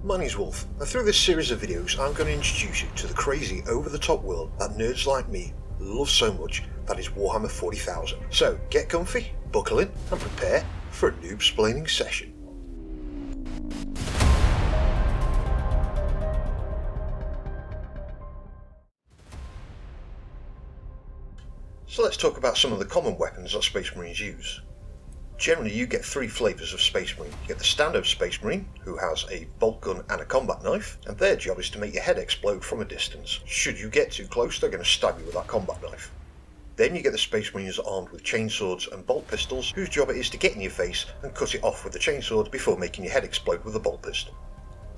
My name's Wolf, and through this series of videos I'm going to introduce you to the crazy over-the-top world that nerds like me love so much, that is Warhammer 40,000. So get comfy, buckle in, and prepare for a Noob-Splaining session. So let's talk about some of the common weapons that Space Marines use. Generally you get three flavours of Space Marine. You get the standard Space Marine, who has a bolt gun and a combat knife, and their job is to make your head explode from a distance. Should you get too close, they're going to stab you with that combat knife. Then you get the Space Marines armed with chainswords and bolt pistols, whose job it is to get in your face and cut it off with the chainsword before making your head explode with a bolt pistol.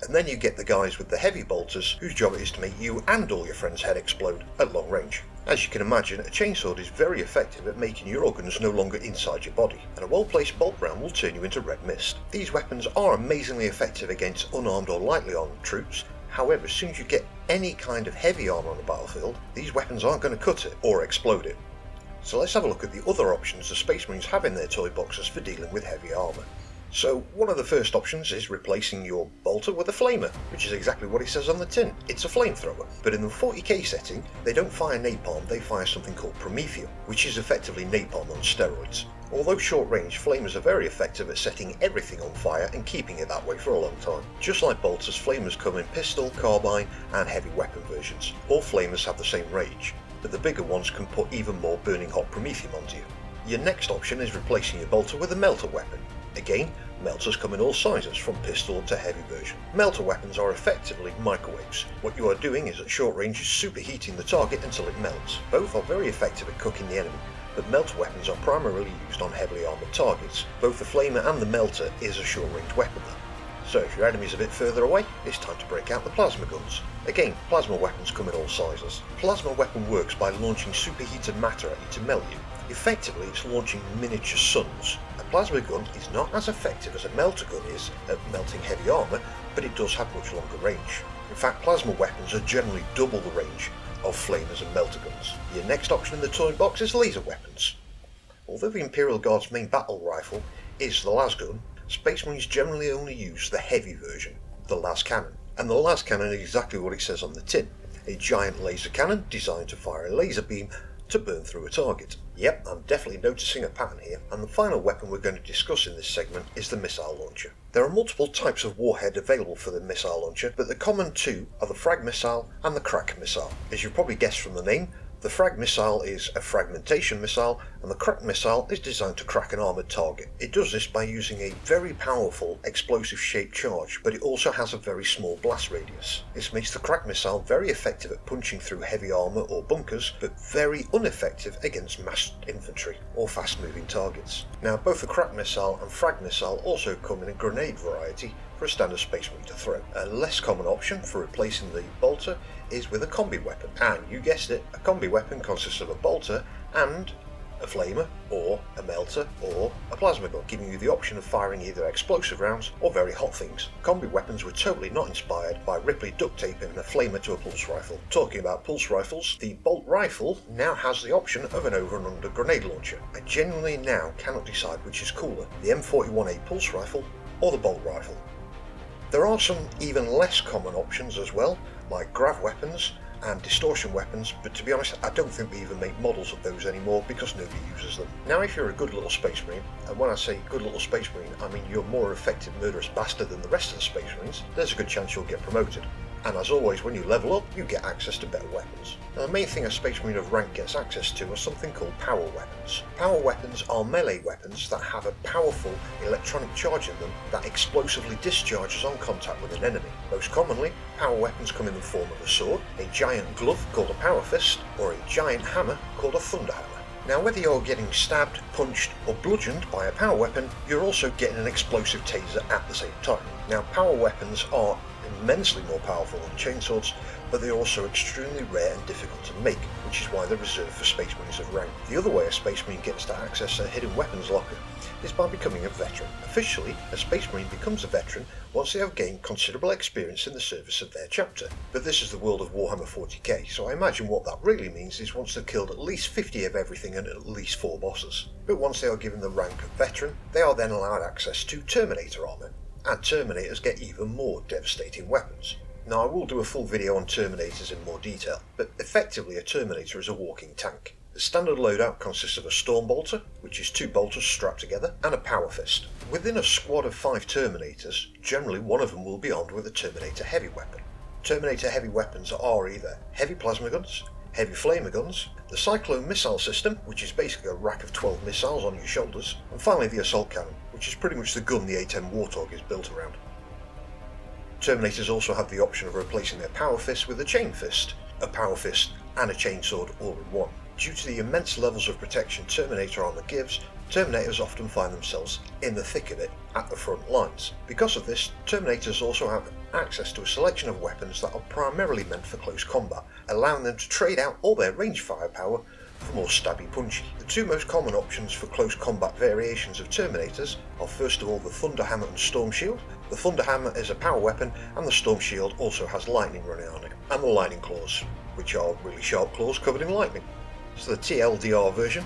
And then you get the guys with the heavy bolters, whose job it is to make you and all your friends' head explode at long range. As you can imagine, a chainsword is very effective at making your organs no longer inside your body, and a well-placed bolt round will turn you into red mist. These weapons are amazingly effective against unarmed or lightly armed troops. However, as soon as you get any kind of heavy armour on the battlefield, these weapons aren't going to cut it or explode it. So let's have a look at the other options the Space Marines have in their toy boxes for dealing with heavy armour. So one of the first options is replacing your bolter with a flamer, which is exactly what it says on the tin. It's a flamethrower. But in the 40k setting, they don't fire napalm, they fire something called promethium, which is effectively napalm on steroids. Although short range, flamers are very effective at setting everything on fire and keeping it that way for a long time. Just like bolters, flamers come in pistol, carbine and heavy weapon versions. All flamers have the same range, but the bigger ones can put even more burning hot promethium onto you. Your next option is replacing your bolter with a melter weapon. Again, melters come in all sizes, from pistol to heavy version. Melter weapons are effectively microwaves. What you are doing is at short range is superheating the target until it melts. Both are very effective at cooking the enemy, but melter weapons are primarily used on heavily armoured targets. Both the flamer and the melter is a short range weapon though. So if your enemy is a bit further away, it's time to break out the plasma guns. Again, plasma weapons come in all sizes. Plasma weapon works by launching superheated matter at you to melt you. Effectively, it's launching miniature suns. A plasma gun is not as effective as a melter gun is at melting heavy armour, but it does have much longer range. In fact, plasma weapons are generally double the range of flamers and melter guns. Your next option in the toy box is laser weapons. Although the Imperial Guard's main battle rifle is the lasgun, Space Marines generally only use the heavy version, the las cannon. And the las cannon is exactly what it says on the tin, a giant laser cannon designed to fire a laser beam to burn through a target. Yep, I'm definitely noticing a pattern here, and the final weapon we're going to discuss in this segment is the missile launcher. There are multiple types of warhead available for the missile launcher, but the common two are the frag missile and the crack missile. As you probably guessed from the name, the frag missile is a fragmentation missile, and the crack missile is designed to crack an armoured target. It does this by using a very powerful explosive shaped charge, but it also has a very small blast radius. This makes the crack missile very effective at punching through heavy armour or bunkers, but very ineffective against massed infantry or fast moving targets. Now both the crack missile and frag missile also come in a grenade variety for a standard Space Marine to throw. A less common option for replacing the bolter is with a combi weapon, and you guessed it, a combi weapon consists of a bolter and a flamer, or a melter, or a plasma gun, giving you the option of firing either explosive rounds or very hot things. Combi weapons were totally not inspired by Ripley duct taping a flamer to a pulse rifle. Talking about pulse rifles, the bolt rifle now has the option of an over and under grenade launcher. I genuinely now cannot decide which is cooler, the M41A pulse rifle or the bolt rifle. There are some even less common options as well, like grav weapons and distortion weapons, but to be honest I don't think we even make models of those anymore because nobody uses them. Now if you're a good little Space Marine, and when I say good little Space Marine I mean you're more effective murderous bastard than the rest of the Space Marines, there's a good chance you'll get promoted. And as always, when you level up, you get access to better weapons. Now the main thing a Space Marine of rank gets access to are something called power weapons. Power weapons are melee weapons that have a powerful electronic charge in them that explosively discharges on contact with an enemy. Most commonly, power weapons come in the form of a sword, a giant glove called a power fist, or a giant hammer called a thunder hammer. Now whether you're getting stabbed, punched or bludgeoned by a power weapon, you're also getting an explosive taser at the same time. Now power weapons are immensely more powerful than chainswords, but they are also extremely rare and difficult to make, which is why they're reserved for Space Marines of rank. The other way a Space Marine gets to access a hidden weapons locker is by becoming a veteran. Officially, a Space Marine becomes a veteran once they have gained considerable experience in the service of their chapter. But this is the world of Warhammer 40k, so I imagine what that really means is once they've killed at least 50 of everything and at least 4 bosses. But once they are given the rank of veteran, they are then allowed access to Terminator armour. and Terminators get even more devastating weapons. Now, I will do a full video on Terminators in more detail, but effectively a Terminator is a walking tank. The standard loadout consists of a Storm Bolter, which is 2 bolters strapped together, and a Power Fist. Within a squad of 5 Terminators, generally one of them will be armed with a Terminator heavy weapon. Terminator heavy weapons are either heavy plasma guns, heavy flamer guns, the Cyclone missile system, which is basically a rack of 12 missiles on your shoulders, and finally the assault cannon, which is pretty much the gun the A-10 Warthog is built around. Terminators also have the option of replacing their Power Fist with a Chain Fist, a Power Fist and a Chainsword all in one. Due to the immense levels of protection Terminator armor gives, Terminators often find themselves in the thick of it at the front lines. Because of this, Terminators also have access to a selection of weapons that are primarily meant for close combat, allowing them to trade out all their range firepower for more stabby punchy. The 2 most common options for close combat variations of Terminators are first of all the Thunder Hammer and Storm Shield. The Thunder Hammer is a power weapon and the Storm Shield also has lightning running on it, and the Lightning Claws, which are really sharp claws covered in lightning. So the TLDR version,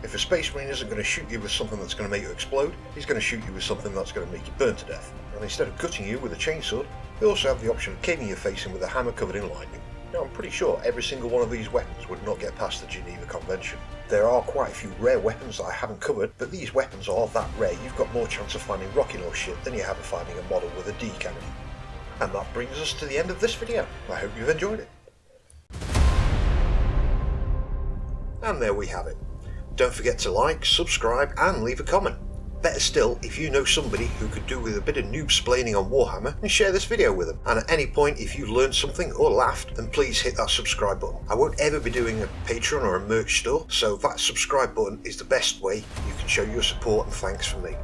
if a Space Marine isn't going to shoot you with something that's going to make you explode, he's going to shoot you with something that's going to make you burn to death. And instead of cutting you with a chainsword, they also have the option of caving your face in with a hammer covered in lightning. Now, I'm pretty sure every single one of these weapons would not get past the Geneva Convention. There are quite a few rare weapons that I haven't covered, but these weapons are that rare you've got more chance of finding rocking or shit than you have of finding a model with a D cannon. And that brings us to the end of this video. I hope you've enjoyed it. And there we have it. Don't forget to like, subscribe and leave a comment. Better still, if you know somebody who could do with a bit of noob-splaining on Warhammer, and share this video with them. And at any point, if you learned something or laughed, then please hit that subscribe button. I won't ever be doing a Patreon or a merch store, so that subscribe button is the best way you can show your support and thanks from me.